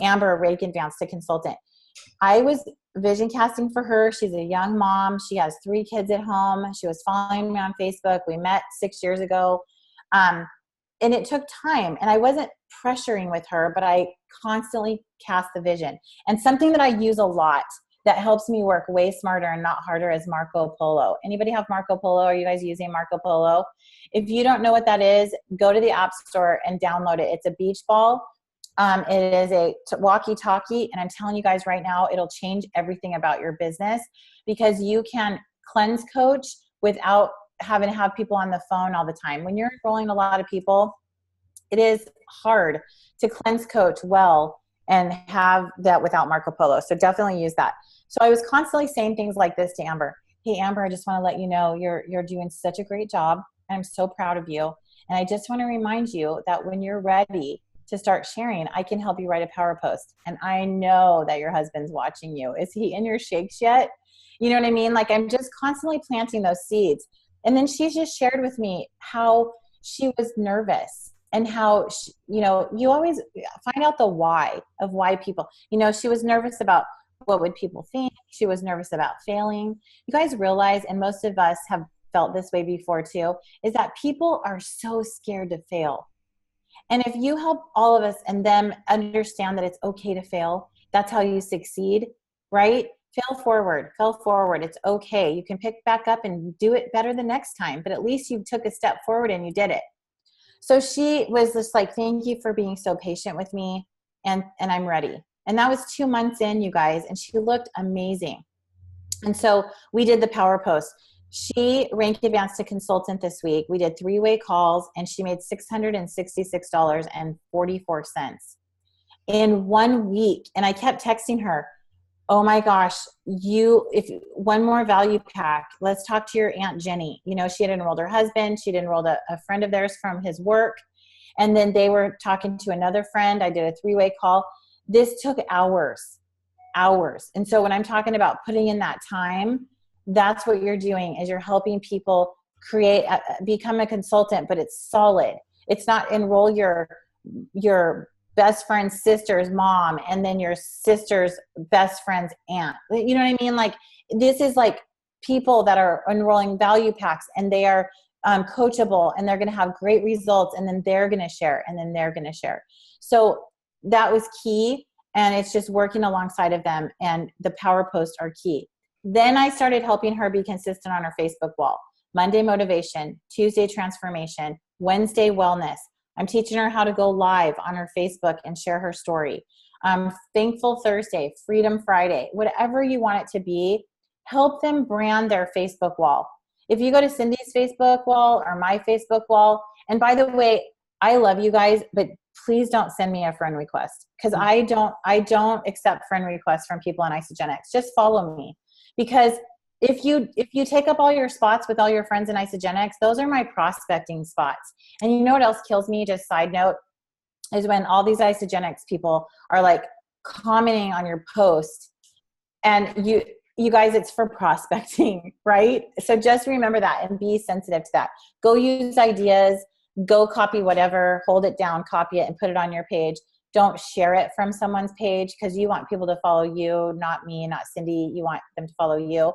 Amber, Reiki Advanced consultant. I was vision casting for her. She's a young mom. She has 3 kids at home. She was following me on Facebook. We met 6 years ago. And it took time, and I wasn't pressuring with her, but I constantly cast the vision. And something that I use a lot that helps me work way smarter and not harder is Marco Polo. Anybody have Marco Polo? Are you guys using Marco Polo? If you don't know what that is, go to the App Store and download it. It's a beach ball. It is a walkie-talkie, and I'm telling you guys right now, it'll change everything about your business, because you can cleanse coach without having to have people on the phone all the time. When you're enrolling a lot of people, it is hard to cleanse coach well and have that without Marco Polo. So definitely use that. So I was constantly saying things like this to Amber. Hey, Amber, I just want to let you know you're doing such a great job. And I'm so proud of you. And I just want to remind you that when you're ready to start sharing, I can help you write a power post. And I know that your husband's watching you. Is he in your shakes yet? You know what I mean? Like, I'm just constantly planting those seeds. And then she just shared with me how she was nervous. and how, you always find out the why of why people, she was nervous about what would people think. She was nervous about failing. You guys realize, and most of us have felt this way before too, is that people are so scared to fail. And if you help all of us and them understand that it's okay to fail, that's how you succeed, right? Fail forward. It's okay. You can pick back up and do it better the next time, but at least you took a step forward and you did it. So she was just like, thank you for being so patient with me. And I'm ready. And that was 2 months in, you guys, and she looked amazing. And so we did the power post. She rank advanced to consultant this week. We did 3-way calls and she made $666.44 in 1 week. And I kept texting her, oh my gosh, if one more value pack, let's talk to your Aunt Jenny. She had enrolled her husband. She'd enrolled a friend of theirs from his work. And then they were talking to another friend. I did a 3-way call. This took hours. And so when I'm talking about putting in that time, that's what you're doing, is you're helping people become a consultant, but it's solid. It's not enroll your best friend's sister's mom and then your sister's best friend's aunt. You know what I mean? Like, this is like people that are enrolling value packs, and they are coachable, and they're going to have great results, and then they're going to share, and then they're going to share. So that was key. And it's just working alongside of them, and the power posts are key. Then I started helping her be consistent on her Facebook wall. Monday motivation, Tuesday transformation, Wednesday wellness. I'm teaching her how to go live on her Facebook and share her story. Thankful Thursday, Freedom Friday, whatever you want it to be, help them brand their Facebook wall. If you go to Cindy's Facebook wall or my Facebook wall, and by the way, I love you guys, but please don't send me a friend request, because I don't accept friend requests from people on Isagenix. Just follow me, because if you take up all your spots with all your friends in Isagenix, those are my prospecting spots. And you know what else kills me? Just side note, is when all these Isagenix people are like commenting on your post, and you guys, it's for prospecting, right? So just remember that and be sensitive to that. Go use ideas. Go copy whatever, hold it down, copy it, and put it on your page. Don't share it from someone's page, because you want people to follow you, not me, not Cindy. You want them to follow you.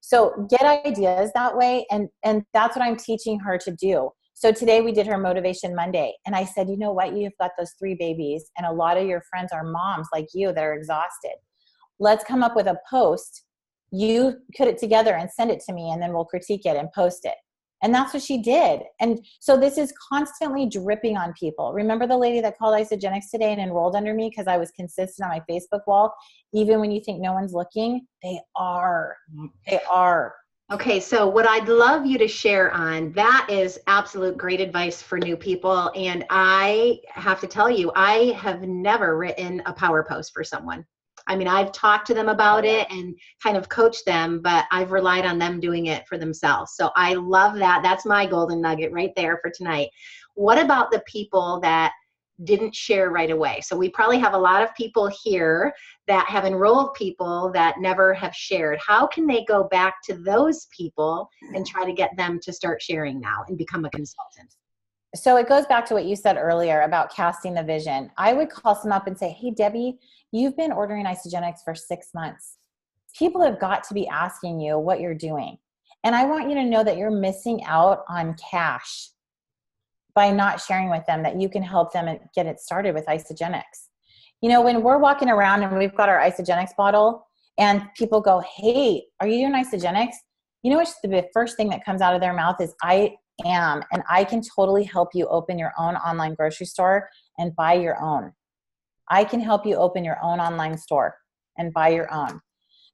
So get ideas that way. And that's what I'm teaching her to do. So today we did her Motivation Monday. And I said, you know what? You've got those 3 babies, and a lot of your friends are moms like you that are exhausted. Let's come up with a post. You put it together and send it to me, and then we'll critique it and post it. And that's what she did. And so this is constantly dripping on people. Remember the lady that called Isagenix today and enrolled under me because I was consistent on my Facebook wall? Even when you think no one's looking, they are. They are. Okay, so what I'd love you to share on, that is absolute great advice for new people. And I have to tell you, I have never written a power post for someone. I mean, I've talked to them about it and kind of coached them, but I've relied on them doing it for themselves. So I love that. That's my golden nugget right there for tonight. What about the people that didn't share right away? So we probably have a lot of people here that have enrolled people that never have shared. How can they go back to those people and try to get them to start sharing now and become a consultant? So it goes back to what you said earlier about casting the vision. I would call some up and say, hey, Debbie, you've been ordering Isagenix for 6 months. People have got to be asking you what you're doing. And I want you to know that you're missing out on cash by not sharing with them that you can help them and get it started with Isagenix. You know, when we're walking around and we've got our Isagenix bottle and people go, hey, are you doing Isagenix? You know what's the first thing that comes out of their mouth is, I am, and I can totally help you open your own online grocery store and buy your own. I can help you open your own online store and buy your own.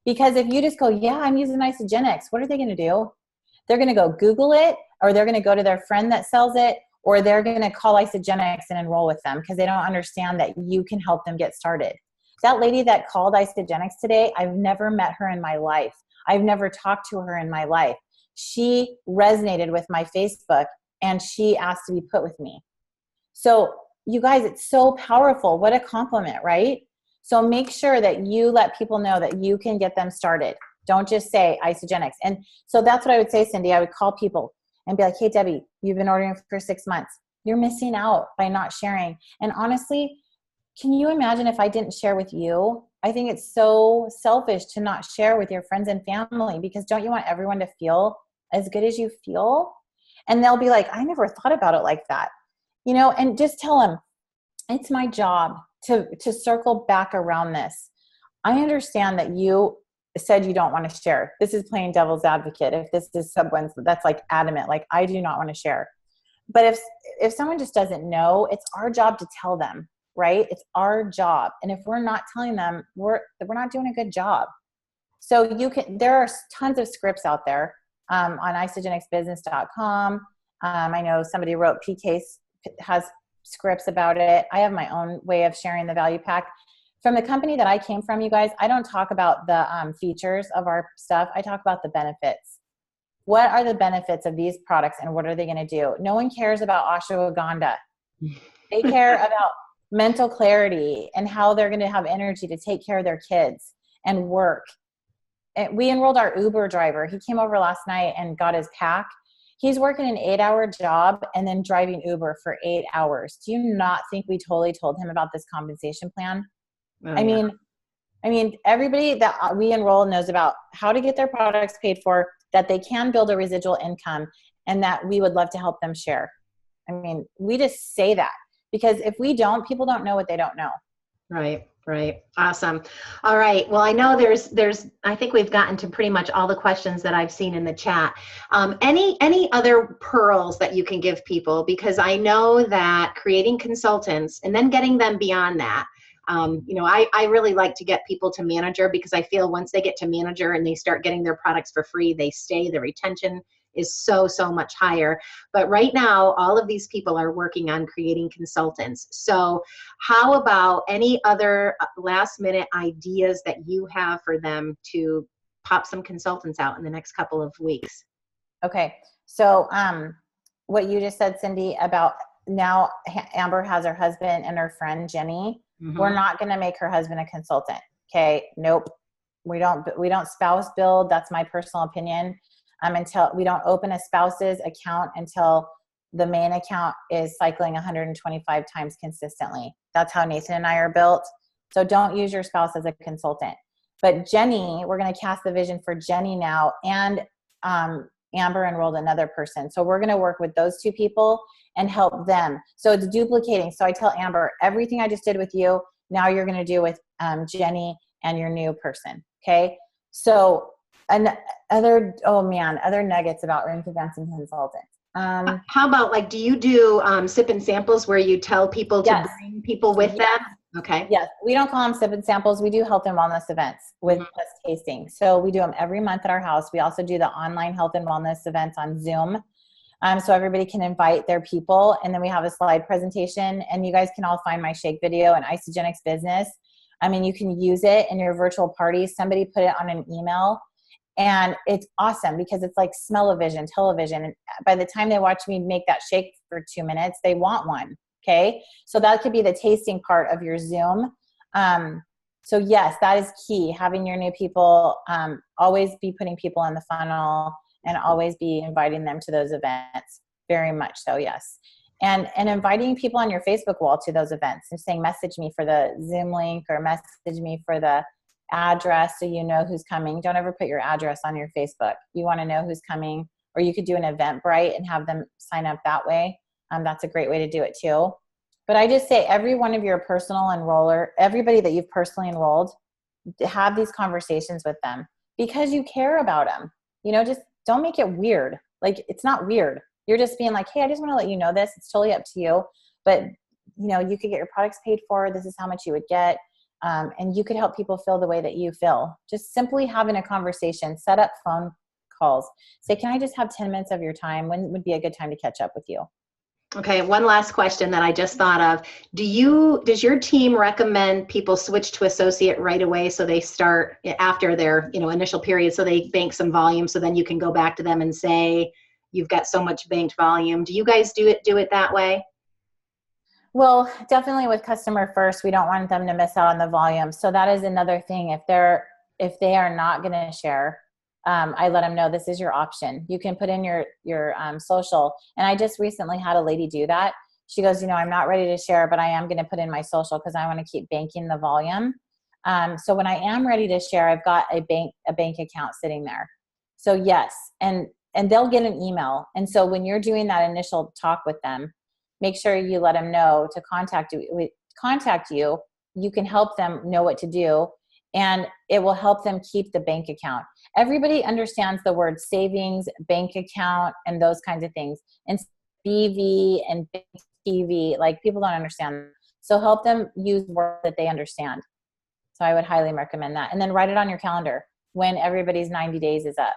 Because if you just go, yeah, I'm using Isagenix, what are they going to do? They're going to go Google it, or they're going to go to their friend that sells it, or they're going to call Isagenix and enroll with them because they don't understand that you can help them get started. That lady that called Isagenix today, I've never met her in my life. I've never talked to her in my life. She resonated with my Facebook and she asked to be put with me. So you guys, it's so powerful. What a compliment, right? So make sure that you let people know that you can get them started. Don't just say Isagenix. And so that's what I would say, Cindy. I would call people and be like, hey, Debbie, you've been ordering for 6 months. You're missing out by not sharing. And honestly, can you imagine if I didn't share with you? I think it's so selfish to not share with your friends and family, because don't you want everyone to feel as good as you feel? And they'll be like, I never thought about it like that. And just tell them, it's my job to circle back around this. I understand that you said you don't want to share. This is playing devil's advocate. If this is someone that's like adamant, like I do not want to share. But if someone just doesn't know, it's our job to tell them, right? It's our job. And if we're not telling them, we're not doing a good job. So there are tons of scripts out there on isagenixbusiness.com. I know somebody wrote PK has scripts about it. I have my own way of sharing the value pack. From the company that I came from, you guys, I don't talk about the features of our stuff. I talk about the benefits. What are the benefits of these products and what are they going to do? No one cares about ashwagandha. They care about mental clarity and how they're going to have energy to take care of their kids and work. And we enrolled our Uber driver. He came over last night and got his pack. He's working an 8-hour job and then driving Uber for 8 hours. Do you not think we totally told him about this compensation plan? Oh, I mean, everybody that we enroll knows about how to get their products paid for, that they can build a residual income, and that we would love to help them share. I mean, we just say that because if we don't, people don't know what they don't know. Right. Awesome. All right. Well, I know I think we've gotten to pretty much all the questions that I've seen in the chat. Any other pearls that you can give people? Because I know that creating consultants and then getting them beyond that, I really like to get people to manager, because I feel once they get to manager and they start getting their products for free, they stay, the retention is so much higher. But right now, all of these people are working on creating consultants. So how about any other last minute ideas that you have for them to pop some consultants out in the next couple of weeks? Okay. So what you just said, Cindy, about now Amber has her husband and her friend, Jenny. Mm-hmm. We're not going to make her husband a consultant. Okay. Nope. We don't spouse build. That's my personal opinion. Until we don't open a spouse's account until the main account is cycling 125 times consistently. That's how Nathan and I are built. So don't use your spouse as a consultant. But Jenny, we're going to cast the vision for Jenny now, and Amber enrolled another person. So we're going to work with those two people and help them. So it's duplicating. So I tell Amber, everything I just did with you, now you're going to do with Jenny and your new person. Okay. So other nuggets about ring-fencing consultants. How about do you do sip and samples where you tell people to bring people with them? Okay. Yes. We don't call them sip and samples. We do health and wellness events with us tasting. So we do them every month at our house. We also do the online health and wellness events on Zoom. So everybody can invite their people. And then we have a slide presentation, and you guys can all find my shake video and Isagenix Business. I mean, you can use it in your virtual party. Somebody put it on an email. And it's awesome because it's like smell-o-vision, television. And by the time they watch me make that shake for 2 minutes, they want one. Okay. So that could be the tasting part of your Zoom. So yes, that is key. Having your new people, always be putting people in the funnel and always be inviting them to those events. Very much so. Yes. And inviting people on your Facebook wall to those events and saying, message me for the Zoom link or message me for the address so you know who's coming. Don't ever put your address on your Facebook. You want to know who's coming, or you could do an Eventbrite and have them sign up that way. That's a great way to do it too. But I just say every one of your personal enroller, everybody that you've personally enrolled, have these conversations with them because you care about them. Just don't make it weird. Like, it's not weird. You're just being like, hey, I just want to let you know this. It's totally up to you. But, you could get your products paid for. This is how much you would get. And you could help people feel the way that you feel. Just simply having a conversation, set up phone calls. Say, can I just have 10 minutes of your time? When would be a good time to catch up with you? Okay, one last question that I just thought of. Does your team recommend people switch to associate right away so they start after their initial period, so they bank some volume, so then you can go back to them and say, you've got so much banked volume. Do you guys do it that way? Well, definitely with customer first, we don't want them to miss out on the volume. So that is another thing. If they are not going to share, I let them know this is your option. You can put in your social. And I just recently had a lady do that. She goes, I'm not ready to share, but I am going to put in my social because I want to keep banking the volume. So when I am ready to share, I've got a bank account sitting there. So yes, and they'll get an email. And so when you're doing that initial talk with them, make sure you let them know to contact you. You can help them know what to do, and it will help them keep the bank account. Everybody understands the word savings, bank account, and those kinds of things. And BV and TV, like people don't understand. So help them use words that they understand. So I would highly recommend that. And then write it on your calendar when everybody's 90 days is up.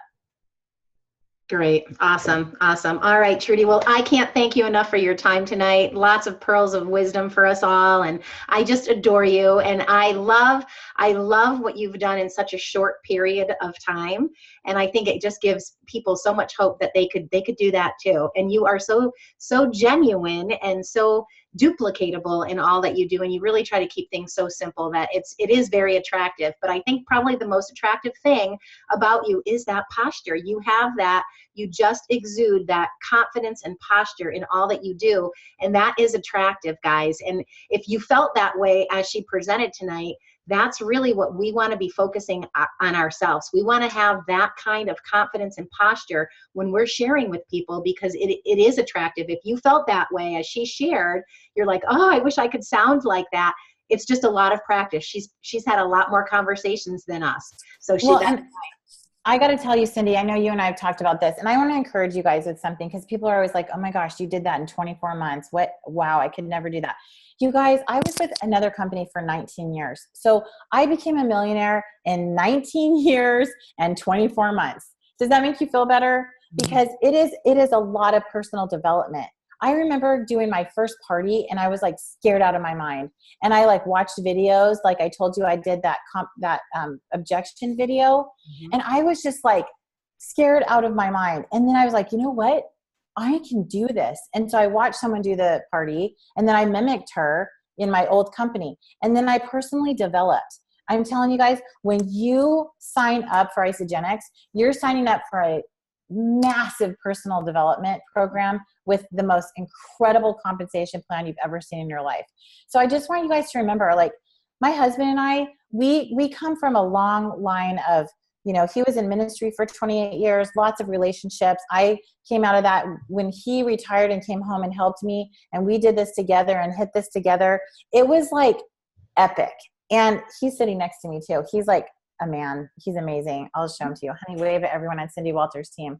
Great. Awesome. Awesome. All right, Trudy. Well, I can't thank you enough for your time tonight. Lots of pearls of wisdom for us all. And I just adore you. And I love what you've done in such a short period of time. And I think it just gives people so much hope that they could do that too. And you are so genuine and so duplicatable in all that you do, and you really try to keep things so simple that it is very attractive. But I think probably the most attractive thing about you is that posture. You have that, you just exude that confidence and posture in all that you do, and that is attractive, guys. And if you felt that way as she presented tonight, that's really what we want to be focusing on ourselves. We want to have that kind of confidence and posture when we're sharing with people, because it is attractive. If you felt that way as she shared, you're like, oh, I wish I could sound like that. It's just a lot of practice. She's had a lot more conversations than us. So I got to tell you, Cindy, I know you and I have talked about this, and I want to encourage you guys with something, because people are always like, oh my gosh, you did that in 24 months. Wow, I could never do that. You guys, I was with another company for 19 years. So I became a millionaire in 19 years and 24 months. Does that make you feel better? Because it is a lot of personal development. I remember doing my first party and I was like scared out of my mind. And I like watched videos. Like I told you, I did that objection video. And I was just like scared out of my mind. And then I was like, you know what? I can do this. And so I watched someone do the party, and then I mimicked her in my old company. And then I personally developed. I'm telling you guys, when you sign up for Isagenix, you're signing up for a massive personal development program with the most incredible compensation plan you've ever seen in your life. So I just want you guys to remember, like my husband and I, we come from a long line of, he was in ministry for 28 years, lots of relationships. I came out of that when he retired and came home and helped me, and we did this together and hit this together. It was like epic. And he's sitting next to me too. He's like a man. He's amazing. I'll show him to you. Honey, wave at everyone on Cindy Walters' team.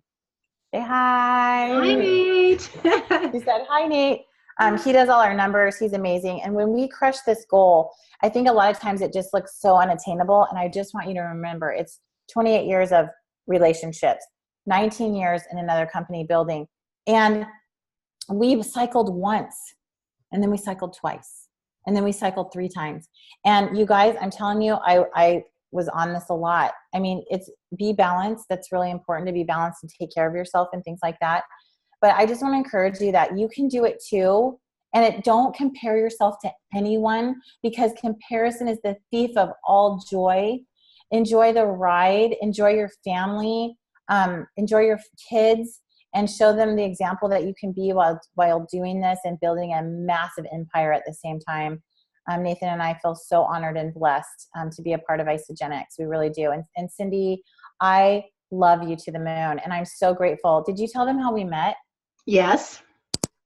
Say hi. Hi, Nate. He said, hi, Nate. He does all our numbers. He's amazing. And when we crush this goal, I think a lot of times it just looks so unattainable. And I just want you to remember, it's 28 years of relationships, 19 years in another company building. And we've cycled once, and then we cycled twice, and then we cycled 3 times. And you guys, I'm telling you, I was on this a lot. I mean, it's be balanced. That's really important, to be balanced and take care of yourself and things like that. But I just want to encourage you that you can do it too. And don't compare yourself to anyone, because comparison is the thief of all joy. Enjoy the ride, enjoy your family, enjoy your kids, and show them the example that you can be while doing this and building a massive empire at the same time. Nathan and I feel so honored and blessed to be a part of Isagenix. We really do. And Cindy, I love you to the moon, and I'm so grateful. Did you tell them how we met? Yes.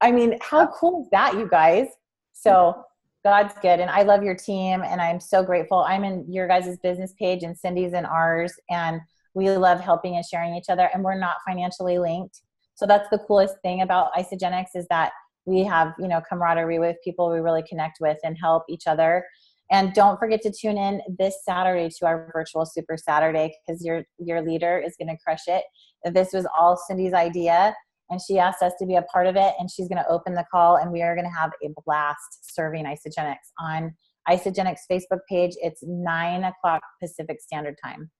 I mean, how cool is that, you guys? So God's good. And I love your team, and I'm so grateful. I'm in your guys' business page, and Cindy's in ours, and we love helping and sharing each other, and we're not financially linked. So that's the coolest thing about Isagenix, is that we have, camaraderie with people we really connect with and help each other. And don't forget to tune in this Saturday to our virtual Super Saturday, because your leader is going to crush it. This was all Cindy's idea, and she asked us to be a part of it, and she's going to open the call, and we are going to have a blast serving Isagenix on Isagenix Facebook page. It's 9:00 Pacific Standard Time.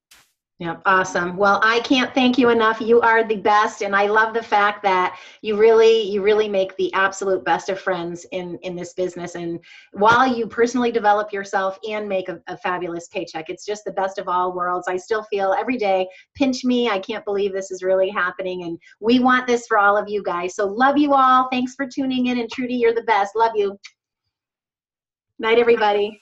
Yep, awesome. Well, I can't thank you enough. You are the best, and I love the fact that you really make the absolute best of friends in this business. And while you personally develop yourself and make a fabulous paycheck, it's just the best of all worlds. I still feel every day, pinch me. I can't believe this is really happening, and we want this for all of you guys. So love you all. Thanks for tuning in, and Trudy, you're the best. Love you. Night, everybody.